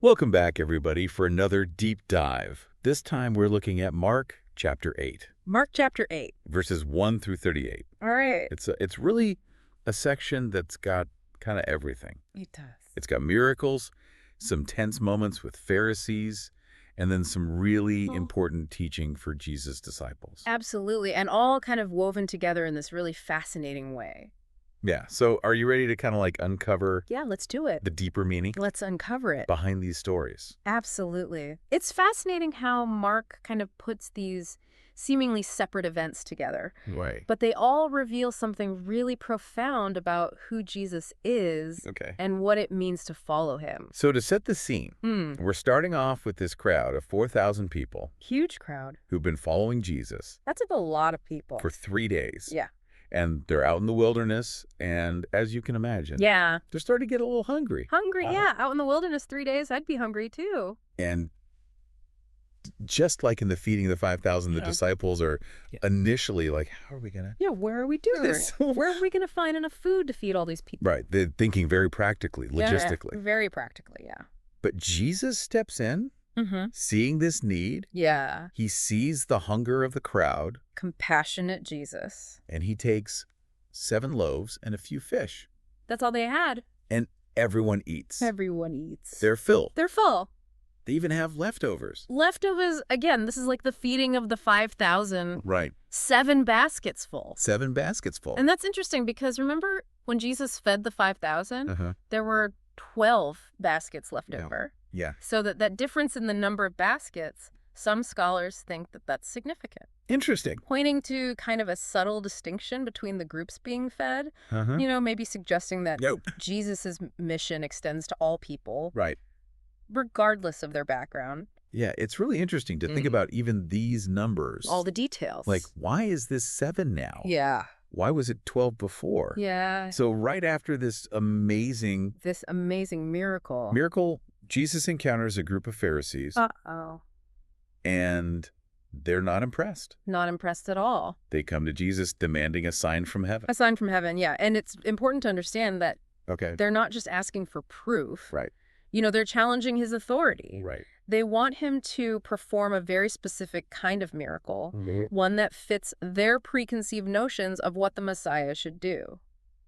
Welcome back, everybody, for another deep dive. This time we're looking at Mark chapter 8, Mark chapter 8. verses 1 through 38. All right. It's really a section that's got kind of everything. It does. It's got miracles, some tense moments with Pharisees, and then some really important teaching for Jesus' disciples. Absolutely. And all kind of woven together in this really fascinating way. Yeah, so are you ready to kind of like uncover Yeah, let's do it. the deeper meaning Let's uncover it. behind these stories? Absolutely. It's fascinating how Mark kind of puts these seemingly separate events together, Right. but they all reveal something really profound about who Jesus is Okay. and what it means to follow him. So to set the scene, we're starting off with this crowd of 4,000 people Huge crowd. who've been following Jesus That's a lot of people. for 3 days. Yeah. And they're out in the wilderness, and as you can imagine, Yeah. they're starting to get a little hungry. Hungry. Yeah. Out in the wilderness 3 days, I'd be hungry too. And just like in the feeding of the 5,000, the disciples are initially like, how are we going to? Yeah, where are we doing this? Where are we going to find enough food to feed all these people? Right. They're thinking very practically, logistically. Yeah, very practically, yeah. But Jesus steps in, seeing this need. Yeah. He sees the hunger of the crowd, Compassionate Jesus. and he takes 7 loaves and a few fish. That's all they had. And everyone eats. Everyone eats. They're filled. They're full. They even have leftovers. Leftovers, again, this is like the feeding of the 5,000. Right. 7 baskets full. 7 baskets full. And that's interesting because remember when Jesus fed the 5,000, Uh-huh. there were 12 baskets left Yeah. over. Yeah. So that difference in the number of baskets, some scholars think that that's significant, Interesting. pointing to kind of a subtle distinction between the groups being fed, Uh-huh. maybe suggesting that Nope. Jesus's mission extends to all people, Right. regardless of their background. Yeah, it's really interesting to think about even these numbers. All the details. Like, why is this 7 now? Yeah. Why was it 12 before? Yeah. So right after this amazing This amazing miracle. miracle, Jesus encounters a group of Pharisees, Uh-oh. and they're not impressed. Not impressed at all. They come to Jesus demanding a sign from heaven. A sign from heaven, yeah. And it's important to understand that Okay. they're not just asking for proof. Right. They're challenging his authority. Right. They want him to perform a very specific kind of miracle, one that fits their preconceived notions of what the Messiah should do.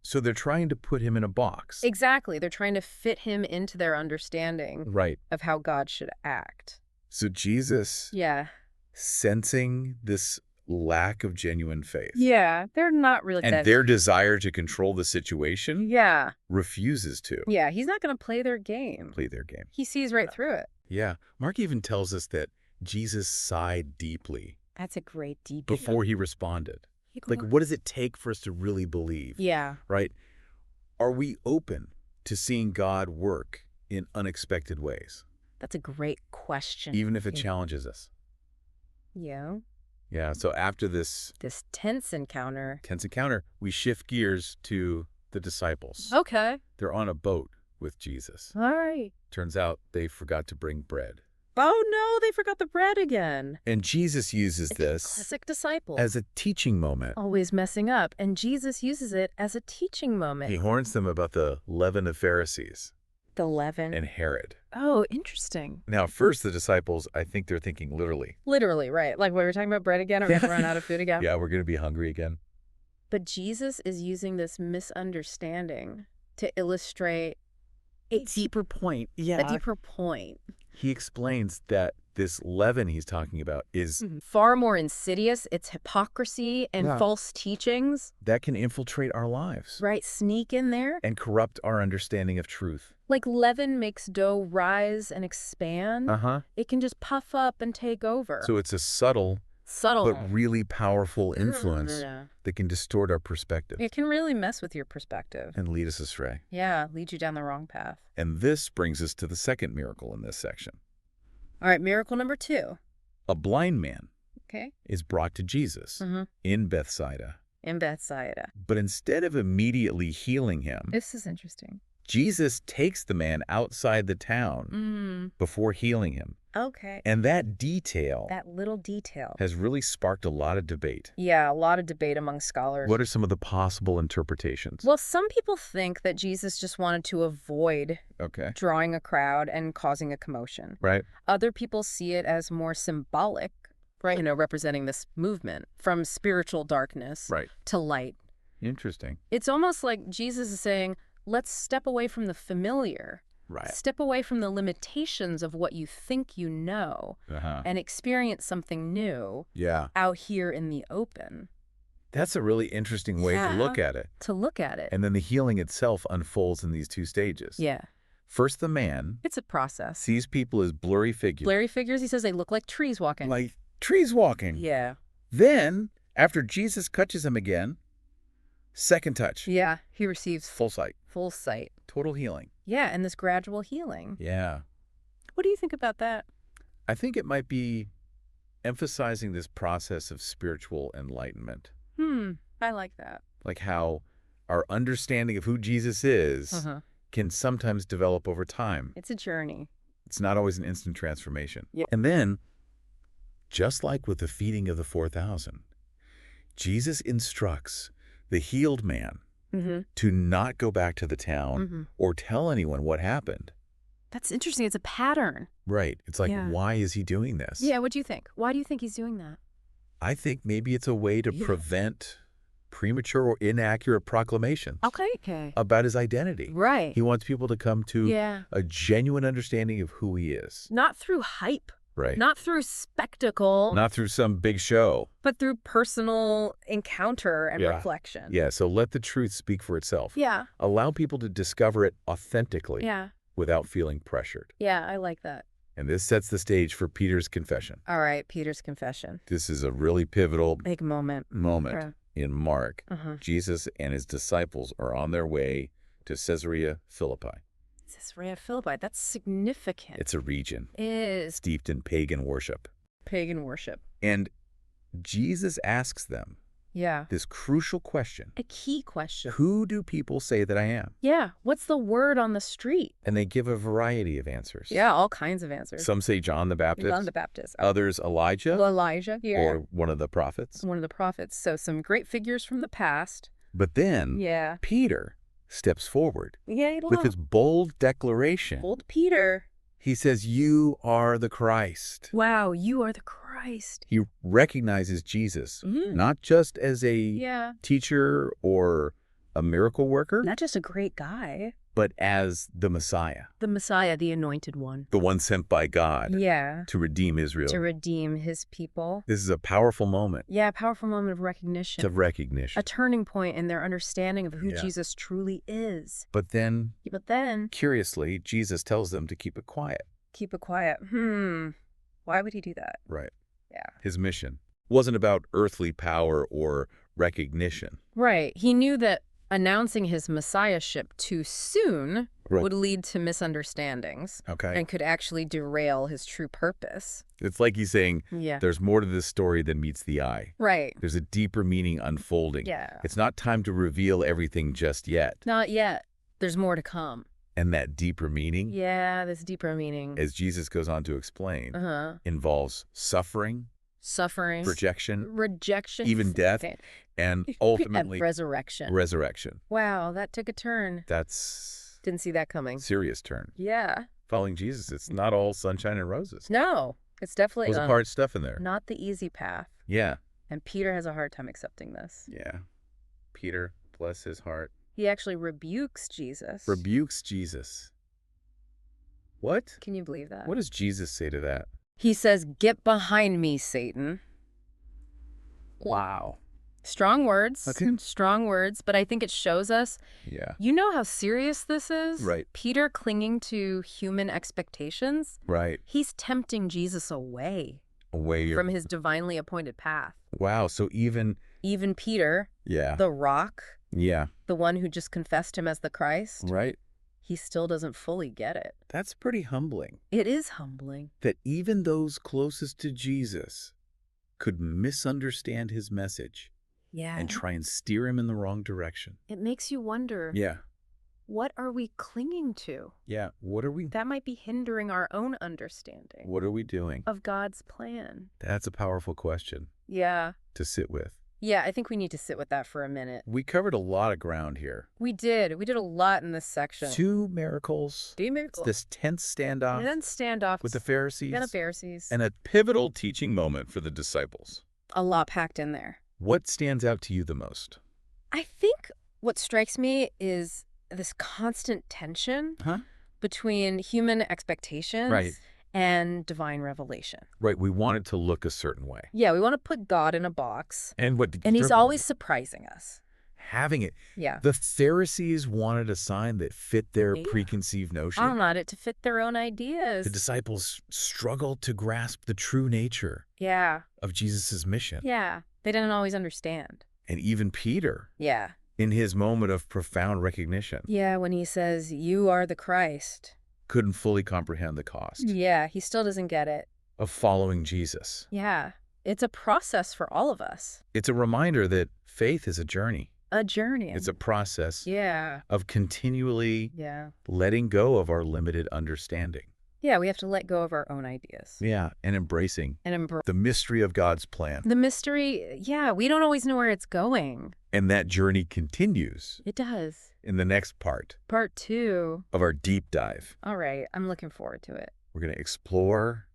So they're trying to put him in a box. Exactly. They're trying to fit him into their understanding Right. of how God should act. So Jesus, Yeah. sensing this lack of genuine faith Yeah. They're not really and their desire to control the situation, Yeah. refuses to Yeah. He's not going to play their game. play their game. He sees right through it. Yeah. Mark even tells us that Jesus sighed deeply That's a great deep. before he responded. Like, what does it take for us to really believe? Yeah. Right? Are we open to seeing God work in unexpected ways, That's a great question. even if it challenges us? Yeah. Yeah. So after this This tense encounter. tense encounter, we shift gears to the disciples. Okay. They're on a boat with Jesus. All right. Turns out they forgot to bring bread. Oh, no, they forgot the bread again. And Jesus uses this Classic disciple. as a teaching moment. Always messing up. And Jesus uses it as a teaching moment. He warns them about the leaven of Pharisees The leaven. and Herod. Oh, interesting. Now, first, the disciples, I think they're thinking literally. Literally, right. Like we were talking about bread again. Are we going to run out of food again? Yeah, we're going to be hungry again. But Jesus is using this misunderstanding to illustrate a Deeper point. Yeah. a deeper point. He explains that this leaven he's talking about is Far more insidious. It's hypocrisy and Yeah. false teachings, that can infiltrate our lives right? Sneak in there. and corrupt our understanding of truth. Like leaven makes dough rise and expand. Uh-huh. It can just puff up and take over. So it's a subtle Subtle. but really powerful influence Yeah. that can distort our perspective It can really mess with your perspective. and lead us astray. Yeah, lead you down the wrong path. And this brings us to the second miracle in this section. All right, miracle number 2. A blind man Okay. is brought to Jesus Mm-hmm. in Bethsaida. In Bethsaida. But instead of immediately healing him, This is interesting. Jesus takes the man outside the town before healing him. Okay. And that detail That little detail. has really sparked a lot of debate. Yeah, a lot of debate among scholars. What are some of the possible interpretations? Well, some people think that Jesus just wanted to avoid Okay. drawing a crowd and causing a commotion. Right. Other people see it as more symbolic, right? Representing this movement from spiritual darkness Right. to light. Interesting. It's almost like Jesus is saying, let's step away from the familiar. Right. Step away from the limitations of what you think you know and experience something new Yeah. out here in the open. That's a really interesting way to look at it. To look at it. And then the healing itself unfolds in these two stages. Yeah. First, the man It's a process. sees people as blurry figures. Blurry figures, he says they look like trees walking. Like trees walking. Yeah. Then, after Jesus touches him again, second touch. Yeah, he receives Full sight. full sight. Total healing. Yeah, and this gradual healing. Yeah. What do you think about that? I think it might be emphasizing this process of spiritual enlightenment. I like that. Like how our understanding of who Jesus is can sometimes develop over time. It's a journey. It's not always an instant transformation. Yeah. And then, just like with the feeding of the 4,000, Jesus instructs the healed man to not go back to the town or tell anyone what happened. That's interesting. It's a pattern. Right. It's like, Yeah. why is he doing this? Yeah, what do you think? Why do you think he's doing that? I think maybe it's a way to prevent premature or inaccurate proclamations Okay. about his identity. Right. He wants people to come to a genuine understanding of who he is. Not through hype. Right. Not through spectacle. Not through some big show. But through personal encounter and reflection. Yeah, so let the truth speak for itself. Yeah. Allow people to discover it authentically Yeah. without feeling pressured. Yeah, I like that. And this sets the stage for Peter's confession. All right, Peter's confession. This is a really pivotal Big moment. moment in Mark. Jesus Jesus and his disciples are on their way to Caesarea Philippi. Caesarea Philippi. That's significant. It's a region Is steeped in pagan worship. pagan worship. And Jesus asks them Yeah. this crucial question. A key question. Who do people say that I am? Yeah. What's the word on the street? And they give a variety of answers. Yeah, all kinds of answers. Some say John the Baptist. John the Baptist. Others Elijah. Elijah. Yeah. Or one of the prophets. One of the prophets. So some great figures from the past. But then Yeah. Peter steps forward Yeah, with his bold declaration. Old Peter. He says, "You are the Christ." Wow, you are the Christ. He recognizes Jesus not just as a Yeah. teacher or a miracle worker, Not just a great guy. but as the Messiah, The Messiah, the anointed one. the one sent by God Yeah. to redeem Israel. To redeem his people. This is a powerful moment Yeah, a powerful moment of recognition. of recognition. A turning point in their understanding of who Yeah. Jesus truly is. But then, But then, curiously, Jesus tells them to keep it quiet. keep it quiet. Why would he do that? Right. Yeah. His mission wasn't about earthly power or recognition. Right. He knew that announcing his messiahship too soon Right. would lead to misunderstandings Okay. and could actually derail his true purpose. It's like he's saying, Yeah. there's more to this story than meets the eye. Right. There's a deeper meaning unfolding. Yeah. It's not time to reveal everything just yet. Not yet. There's more to come. And that deeper meaning, Yeah, this deeper meaning. as Jesus goes on to explain, Uh-huh. involves suffering, Suffering. rejection, Rejection. even death, and ultimately resurrection. resurrection. Wow, that took a turn. That's Didn't see that coming. serious turn. Yeah. Following Jesus, it's not all sunshine and roses. No, it's definitely There's hard stuff in there. not the easy path. Yeah. And Peter has a hard time accepting this. Yeah. Peter, bless his heart, He actually rebukes Jesus. rebukes Jesus. What? Can you believe that? What does Jesus say to that? He says, "Get behind me, Satan." Wow. Strong words. Okay. Strong words, but I think it shows us, Yeah. you know how serious this is? Right. Peter clinging to human expectations. Right. He's tempting Jesus away Away from his divinely appointed path. Wow. So even Even Peter, yeah. the rock, Yeah. the one who just confessed him as the Christ, Right. he still doesn't fully get it. That's pretty humbling. It is humbling. That even those closest to Jesus could misunderstand his message Yeah. and try and steer him in the wrong direction. It makes you wonder, Yeah. what are we clinging to? Yeah, That might be hindering our own understanding what are we doing? of God's plan. That's a powerful question Yeah. to sit with. Yeah, I think we need to sit with that for a minute. We covered a lot of ground here. We did. We did a lot in this section. 2 miracles, this tense standoff And then standoffs. with the Pharisees, And the Pharisees. and a pivotal teaching moment for the disciples. A lot packed in there. What stands out to you the most? I think what strikes me is this constant tension between human expectations Right. and divine revelation. Right, we want it to look a certain way. Yeah, we want to put God in a box. And He's always surprising us. having it. Yeah. The Pharisees wanted a sign that fit their preconceived notion. I want it to fit their own ideas. The disciples struggled to grasp the true nature of Jesus' mission. Yeah. They didn't always understand. And even Peter, Yeah. in his moment of profound recognition, Yeah, when he says, "You are the Christ." couldn't fully comprehend the cost Yeah, he still doesn't get it. of following Jesus. Yeah. It's a process for all of us. It's a reminder that faith is a journey. A journey. It's a process Yeah. of continually Yeah. letting go of our limited understanding. Yeah, we have to let go of our own ideas. Yeah, and embracing And embrace the mystery of God's plan. the mystery. Yeah, we don't always know where it's going. And that journey continues It does. in the next part Part 2. of our deep dive. All right, I'm looking forward to it. We're going to explore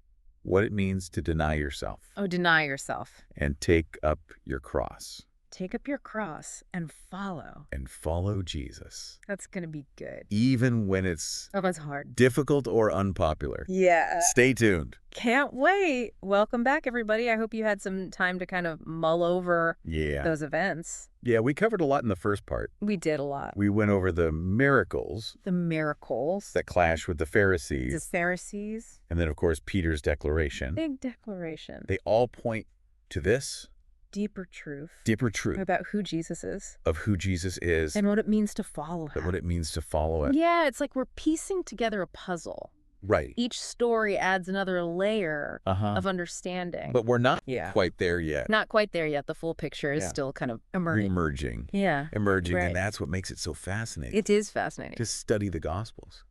what it means to deny yourself Oh, deny yourself. and take up your cross Take up your cross and follow. and follow Jesus, That's going to be good. even when it's Oh, that's hard. difficult or unpopular. Yeah. Stay tuned. Can't wait. Welcome back, everybody. I hope you had some time to kind of mull over those events. Yeah, we covered a lot in the first part. We did a lot. We went over the miracles The miracles. that clash with the The Pharisees, Pharisees. and then, of course, Peter's declaration. Big declaration. They all point to this Deeper truth. deeper truth About who Jesus is. of who Jesus is And what it means to follow and him. what it means to follow it. Yeah, it's like we're piecing together a puzzle. Right. Each story adds another layer Uh-huh. of understanding. But we're not Yeah. quite there yet. Not quite there yet. The full picture is Yeah. still kind of emerging. Emerging. Yeah. Emerging, Right. and that's what makes it so fascinating. It is fascinating. To study the Gospels.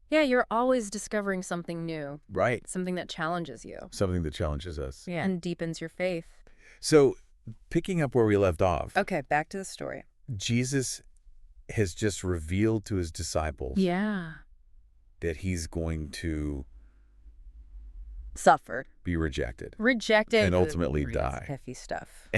Yeah, you're always discovering something new. Right. Something that challenges you. Something that challenges us. Yeah. And deepens your faith. So, picking up where we left off, Okay, back to the story. Jesus has just revealed to his disciples Yeah. that he's going to Suffered. be rejected. Rejected. And ultimately Real die. Heavy stuff.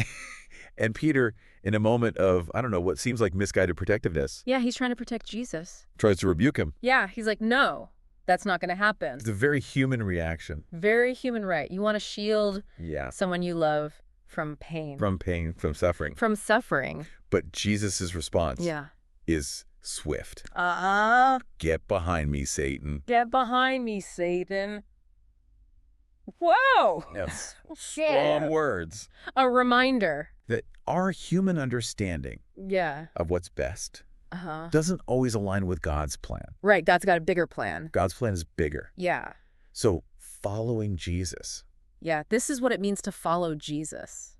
And Peter, in a moment of, I don't know, what seems like misguided protectiveness, Yeah, he's trying to protect Jesus. tries to rebuke him. Yeah, he's like, no, that's not going to happen. It's a very human reaction. Very human right. You want to shield Yeah. someone you love from pain. From pain, from suffering. From suffering. But Jesus' response Yeah. is swift. Get behind me, Satan. Get behind me, Satan. Whoa! Yes. Shit. Strong words. A reminder. That our human understanding Yeah. of what's best Uh-huh. doesn't always align with God's plan. Right, God's got a bigger plan. God's plan is bigger. Yeah. So following Jesus Yeah, this is what it means to follow Jesus.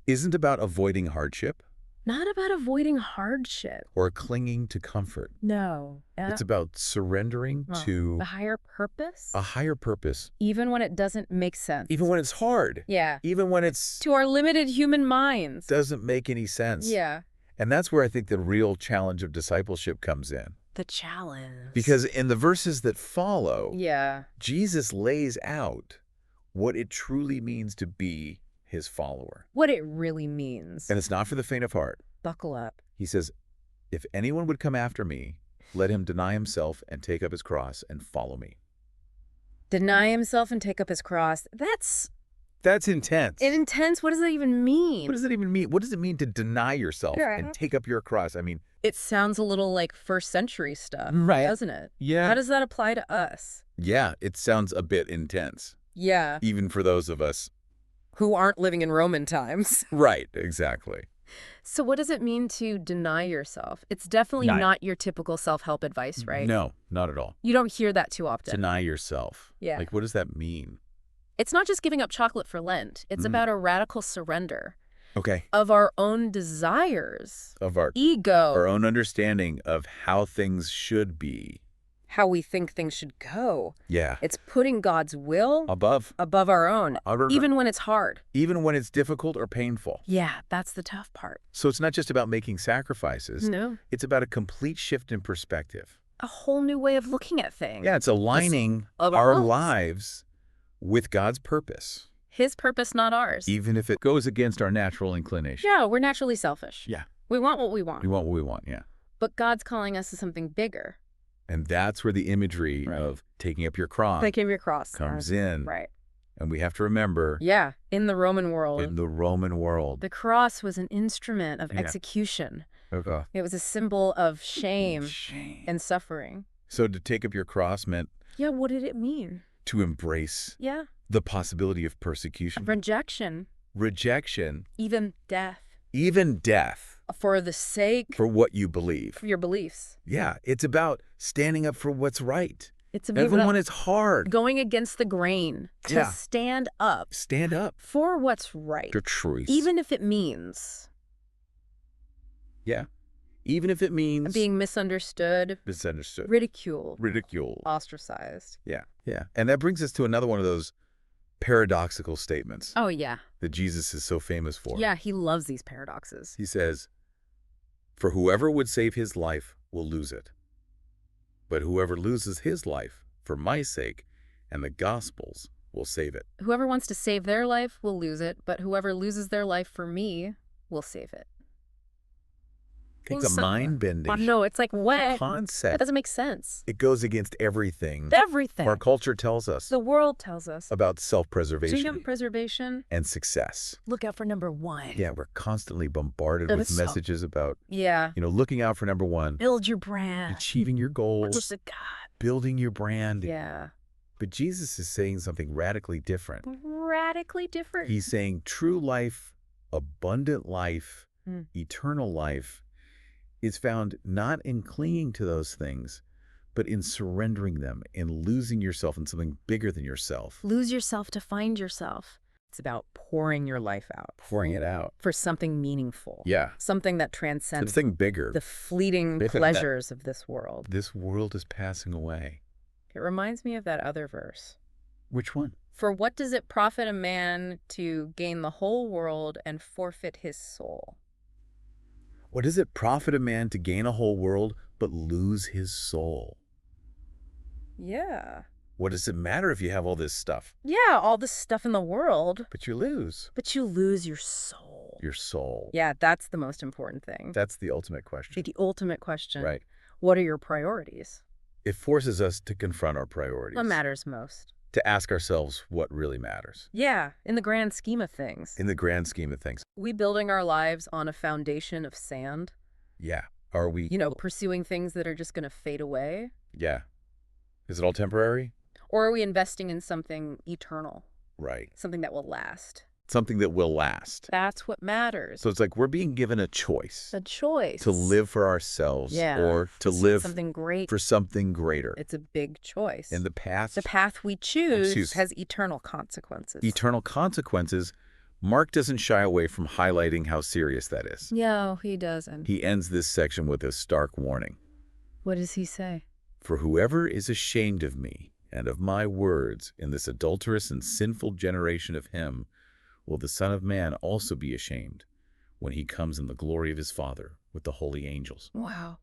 isn't about avoiding hardship Not about avoiding hardship. or clinging to comfort. No. It's about surrendering to a higher purpose. a higher purpose, Even when it doesn't make sense. even when it's hard, Yeah. even when it's To our limited human minds. doesn't make any sense. Yeah. And that's where I think the real challenge of discipleship comes in. The challenge. Because in the verses that follow, Yeah. Jesus lays out what it truly means to be his follower. What it really means. And it's not for the faint of heart. Buckle up. He says, if anyone would come after me, let him deny himself and take up his cross and follow me. Deny himself and take up his cross. That's intense. intense. What does that even mean? What does that even mean? What does it mean to deny yourself and take up your cross? I mean, It sounds a little like first century stuff, Right. doesn't it? yeah. How does that apply to us? Yeah, it sounds a bit intense, Yeah. even for those of us. Who aren't living in Roman times. Right, exactly. So what does it mean to deny yourself? It's definitely not your typical self-help advice, right? No, not at all. You don't hear that too often. Deny yourself. Yeah. Like, what does that mean? It's not just giving up chocolate for Lent. It's about a radical surrender. Okay. of our own desires, Of our ego, own understanding of how things should be. how we think things should go. Yeah. It's putting God's will Above. above our own, even when it's hard. Even when it's difficult or painful. Yeah, that's the tough part. So it's not just about making sacrifices. No. It's about a complete shift in perspective. A whole new way of looking at things. Yeah, it's aligning of our ourselves. lives with God's purpose. His purpose, not ours. Even if it goes against our natural inclination. Yeah, we're naturally selfish. Yeah. We want what we want. We want what we want, yeah. But God's calling us to something bigger. And that's where the imagery of taking up your cross Taking your cross. comes in. Right. And we have to remember, Yeah, in the Roman world, in the Roman world, the cross was an instrument of Yeah. execution. okay. It was a symbol of shame Shame. and suffering. So to take up your cross meant Yeah, what did it mean? to embrace Yeah, the possibility of persecution, rejection, rejection, even death, even death for the sake for what you believe. of your beliefs. Yeah, it's about standing up for what's right. It's about Even when it's hard. going against the grain, to Yeah. stand up Stand up for what's right, for truth. even if it means Yeah. Even if it means being misunderstood, misunderstood, ridiculed, ridiculed. ostracized. Yeah. Yeah. And that brings us to another one of those paradoxical statements Oh, yeah. that Jesus is so famous for. Yeah, he loves these paradoxes. He says, "For whoever would save his life will lose it. But whoever loses his life for my sake and the gospel's will save it." Whoever wants to save their life will lose it, but whoever loses their life for me will save it. It's a mind-bending No, it's like, what? That concept. doesn't make sense. It goes against everything Everything. our culture tells us The world tells us. about self-preservation Freedom, preservation. and success. Look out for number one. Yeah, we're constantly bombarded That with is so- messages about, Yeah. looking out for number one, Build your brand. achieving your goals, Just a God. building your brand. Yeah. But Jesus is saying something radically different. Radically different. He's saying true life, abundant life, Mm. eternal life is found not in clinging to those things, but in surrendering them, in losing yourself in something bigger than yourself. Lose yourself to find yourself. It's about pouring your life out. Pouring it out. For something meaningful. Yeah. Something that transcends Something bigger. the fleeting Bigger than that. pleasures of this world. This world is passing away. It reminds me of that other verse. Which one? For what does it profit a man to gain the whole world and forfeit his soul? What does it profit a man to gain a whole world but lose his soul? Yeah. What does it matter if you have all this stuff, Yeah, all this stuff in the world, but you lose but you lose your soul. your soul? Yeah, that's the most important thing. That's the ultimate question. The ultimate question. Right. What are your priorities? It forces us to confront our priorities. What matters most? To ask ourselves what really matters. Yeah, in the grand scheme of things. In the grand scheme of things. We building our lives on a foundation of sand, Yeah. Are we? pursuing things that are just going to fade away? Yeah. Is it all temporary? Or are we investing in something eternal, Right. something that will last? Something that will last. That's what matters. So it's like we're being given a choice A choice. to live for ourselves Yeah. or to live something great. for something greater. It's a big choice. And the path, we choose choose. has eternal consequences. eternal consequences, Mark doesn't shy away from highlighting how serious that is. No, he doesn't. He ends this section with a stark warning. What does he say? For whoever is ashamed of me and of my words in this adulterous and sinful generation of him, will the Son of Man also be ashamed when he comes in the glory of his Father with the holy angels. Wow.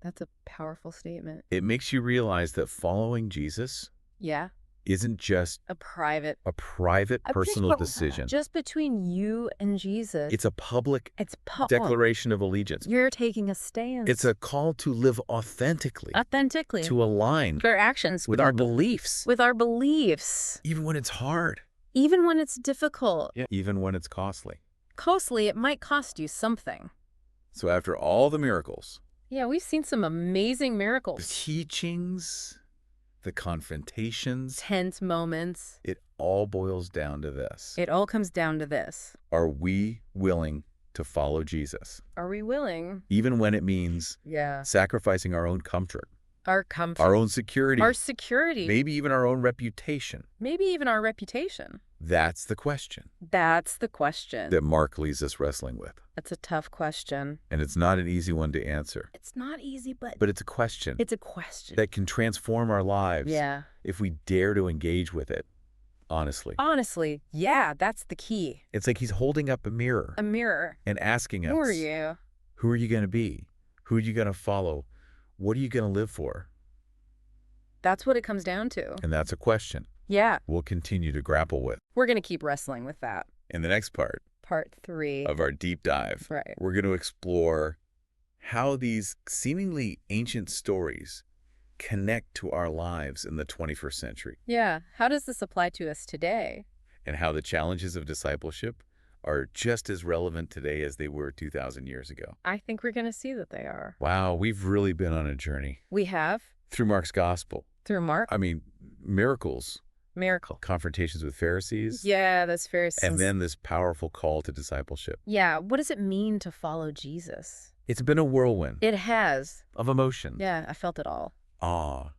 That's a powerful statement. It makes you realize that following Jesus Yeah. isn't just A private, a private personal decision. just between you and Jesus. It's a public It's declaration of allegiance. You're taking a stand. It's a call to live authentically, authentically. to align our actions with our beliefs, with our beliefs, even when it's hard, even when it's difficult. even when it's costly. Costly, it might cost you something. So after all the miracles, Yeah, we've seen some amazing the miracles. teachings, the confrontations, Tense moments. it all boils down to this. It all comes down to this. Are we willing to follow Jesus, Are we willing? even when it means Yeah. sacrificing our own comfort, Our comfort. our own security, Our security. maybe even our own reputation? Maybe even our reputation. That's the question That's the question. that Mark leaves us wrestling with. That's a tough question. And it's not an easy one to answer. It's not easy, but But it's a question it's a question. that can transform our lives Yeah. if we dare to engage with it, honestly. Honestly, yeah, that's the key. It's like he's holding up a mirror A mirror. and asking us, Who are you? who are you going to be? Who are you going to follow? What are you going to live for? That's what it comes down to. And that's a question Yeah. we'll continue to grapple with. We're going to keep wrestling with that. In the next part Part 3. of our deep dive, Right. we're going to explore how these seemingly ancient stories connect to our lives in the 21st century, Yeah. How does this apply to us today? and how the challenges of discipleship are just as relevant today as they were 2,000 years ago. I think we're going to see that they are. Wow, we've really been on a journey We have, through Mark's gospel. through Mark, I mean, miracles, miracle. confrontations with Pharisees, Yeah, that's Pharisees. and then this powerful call to discipleship. Yeah, what does it mean to follow Jesus? It's been a whirlwind It has. of emotion, Yeah, I felt it all. awe,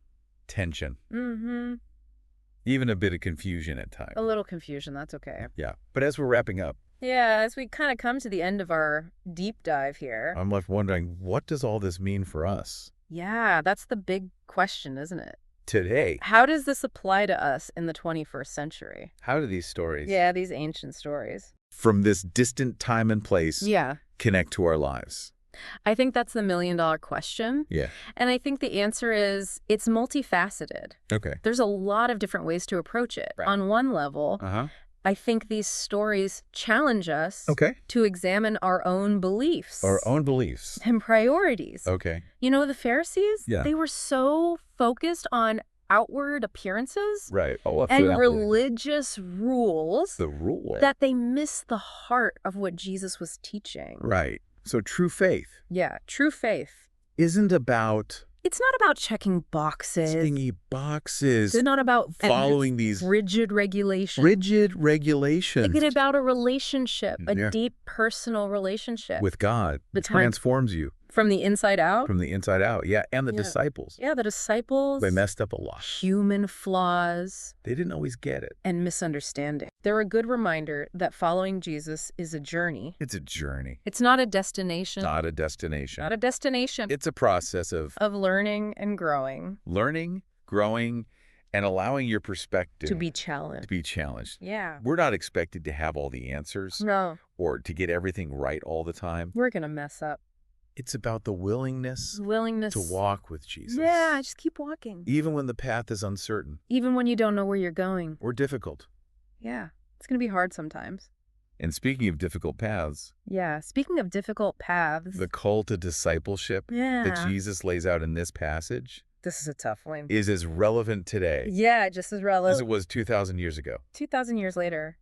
tension, Mm-hmm. even a bit of confusion at times. A little confusion, that's okay. Yeah. But as we're wrapping up, Yeah, as we kind of come to the end of our deep dive here. I'm left wondering, what does all this mean for us Yeah, that's the big question, isn't it? today? How does this apply to us in the 21st century? How do these stories Yeah, these ancient stories. from this distant time and place Yeah, connect to our lives? I think that's the million-dollar question. Yeah. And I think the answer is it's multifaceted. Okay. There's a lot of different ways to approach it. Right. On one level, Uh-huh. I think these stories challenge us Okay. to examine our own beliefs. Our own beliefs. And priorities. Okay. You know, the Pharisees, Yeah. they were so focused on outward appearances Right. Oh, and absolutely. religious rules The rule. that they missed the heart of what Jesus was teaching. Right. So true faith Yeah, true faith. isn't about It's not about checking boxes. stingy boxes, It's not about following these rigid regulations. rigid regulations It's about a relationship, a Yeah. deep personal relationship. with God. The It time- transforms you From the inside out. from the inside out. Yeah. And the Yeah. disciples. Yeah, the disciples. They messed up a lot. Human flaws They didn't always get it. and misunderstanding. They're a good reminder that following Jesus is a journey. It's a journey, It's not a destination. not a destination. Not a destination. It's a process of Learning and growing. learning, growing, and allowing your perspective To be challenged. to be challenged. Yeah. We're not expected to have all the answers No, or to get everything right all the time. we're going to mess up. It's about the willingness Willingness to walk with Jesus. Yeah, just keep walking. Even when the path is uncertain Even when you don't know where you're going. or difficult. Yeah, it's going to be hard sometimes. And speaking of difficult paths, Yeah, speaking of difficult paths. the call to discipleship Yeah. that Jesus lays out in this passage This is a tough one. is as relevant today Yeah, just as as relevant. it was 2,000 years ago. 2,000 years later,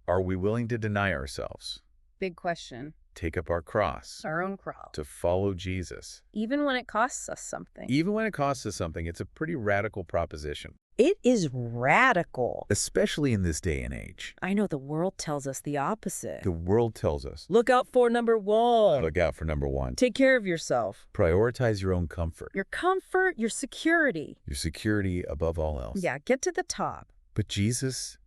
Are we willing to deny ourselves, big question. take up our cross, Our own cross. to follow Jesus? Even when it costs us something. Even when it costs us something, it's a pretty radical proposition, It is radical. especially in this day and age. I know the world tells us the opposite. The world tells us, Look out for number one. look out for number one. Take care of yourself. Prioritize your own comfort, Your comfort, your security. your security above all else. Yeah, get to the top. But Jesus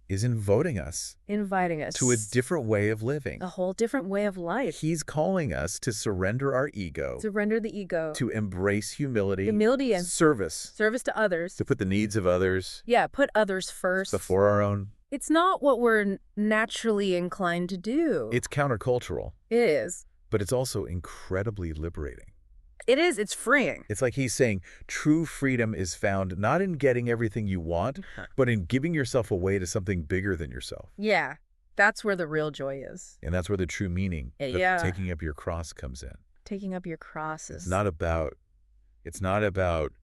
is inviting us Inviting us to a different way of living. a whole different way of life. He's calling us to surrender our ego, Surrender the ego. to embrace humility, Humility and service, service to others. to put the needs of others Yeah, put others first. before our own. It's not what we're naturally inclined to do. It's countercultural, It is. but it's also incredibly liberating. It is. It's freeing. It's like he's saying true freedom is found not in getting everything you want, but in giving yourself away to something bigger than yourself. Yeah, that's where the real joy is. And that's where the true meaning of Yeah. taking up your cross comes in. Taking up your crosses. It's not about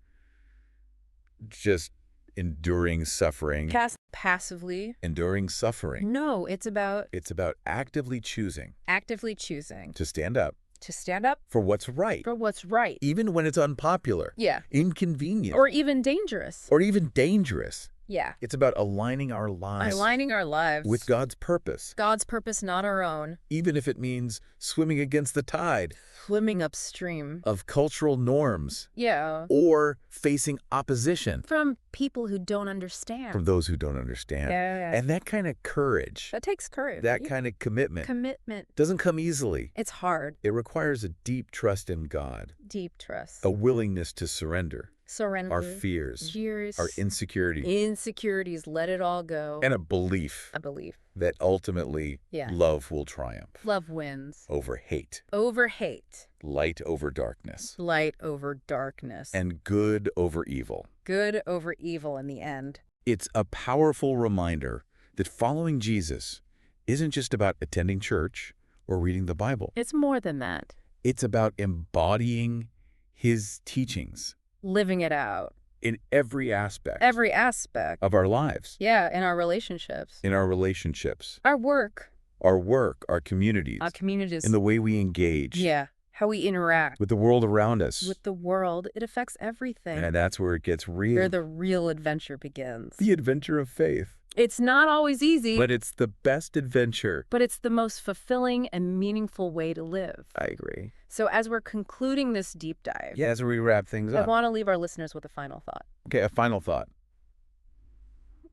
just enduring suffering. Cast passively. Enduring suffering. No, it's about It's about actively choosing actively choosing to stand up to stand up for what's right, for what's right. even when it's unpopular, Yeah. inconvenient, Or even dangerous. or even dangerous. Yeah. It's about aligning our lives Aligning our lives with God's purpose, God's purpose, not our own. even if it means swimming against the tide Swimming upstream. of cultural norms Yeah. or facing opposition From people who don't understand. from those who don't understand. Yeah. And that kind of courage, That takes courage. that kind of commitment Commitment. doesn't come easily. It's hard. It requires a deep trust in God, Deep trust. a willingness to surrender Surrender. our fears, Fears. our insecurities, Insecurities. Let it all go. and a belief I believe. that ultimately Yeah. love will triumph Love wins. over hate, Over hate. light over darkness, Light over darkness. and good over evil. good over evil in the end. It's a powerful reminder that following Jesus isn't just about attending church or reading the Bible. It's more than that. It's about embodying his teachings Living it out. in every aspect Every aspect. of our lives, Yeah, in our relationships. in our relationships, Our work. our communities, Our communities. in the way we engage Yeah. How we interact with the world around us. with the world. It affects everything. And that's where it gets real. Where the real adventure begins. The adventure of faith. It's not always easy, But it's the best adventure. but it's the most fulfilling and meaningful way to live. I agree. So as we're concluding this deep dive, Yeah, as we wrap things I up. want to leave our listeners with a final thought. Okay, a final thought.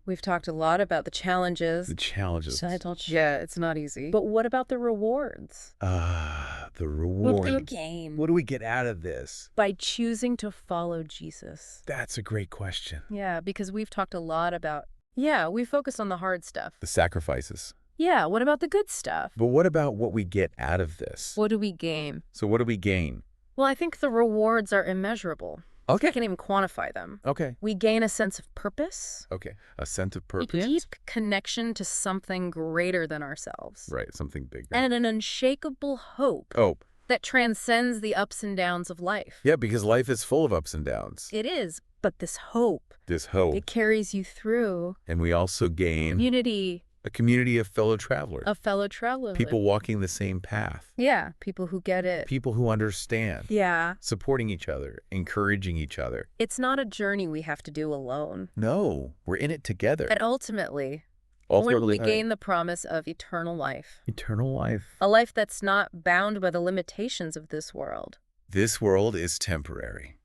We've talked a lot about the challenges. The challenges. Yeah, it's not easy. But what about the rewards? The What reward. do we gain What do we get out of this? by choosing to follow Jesus? That's a great question. Yeah, because we've talked a lot about, we focus on the hard stuff. The sacrifices. Yeah, what about the good stuff? But what about what we get out of this? What do we gain? So what do we gain? Well, I think the rewards are immeasurable. Okay. I can't even quantify them. Okay. We gain a sense of purpose, Okay. A sense of a purpose. deep connection to something greater than ourselves, Right, something bigger. and an unshakable hope Oh, that transcends the ups and downs of life. yeah, because life is full of ups and downs. It is, but this hope, This hope. it carries you through And we also gain community a community of fellow travelers. of fellow travelers. People walking the same path. Yeah, people who get it. People who understand. Yeah. Supporting each other, encouraging each other. It's not a journey we have to do alone. No, we're in it together. And ultimately, Ultimately, we gain the promise of eternal life. eternal life. A life that's not bound by the limitations of this world, This world is temporary.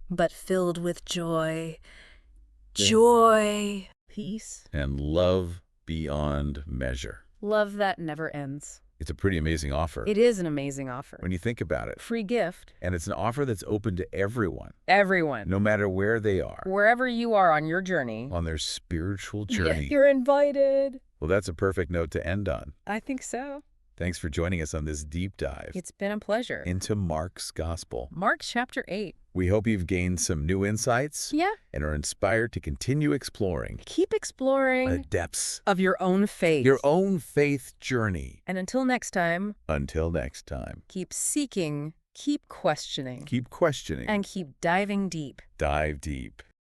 but filled with joy. Yeah. Joy. Peace. And love beyond measure. Love that never ends. It's a pretty amazing offer It is an amazing offer. when you think about it. Free gift. And it's an offer that's open to everyone, Everyone. no matter where they are Wherever you are on your journey. on their spiritual journey. You're invited. Well, that's a perfect note to end on. I think so. Thanks for joining us on this deep dive It's been a pleasure. into Mark's Gospel. Mark chapter 8. We hope you've gained some new insights Yeah. and are inspired to continue exploring Keep the exploring depths of your own faith. your own faith journey. And until next time, Until next time, keep seeking, keep questioning, keep questioning, and keep diving deep. dive deep.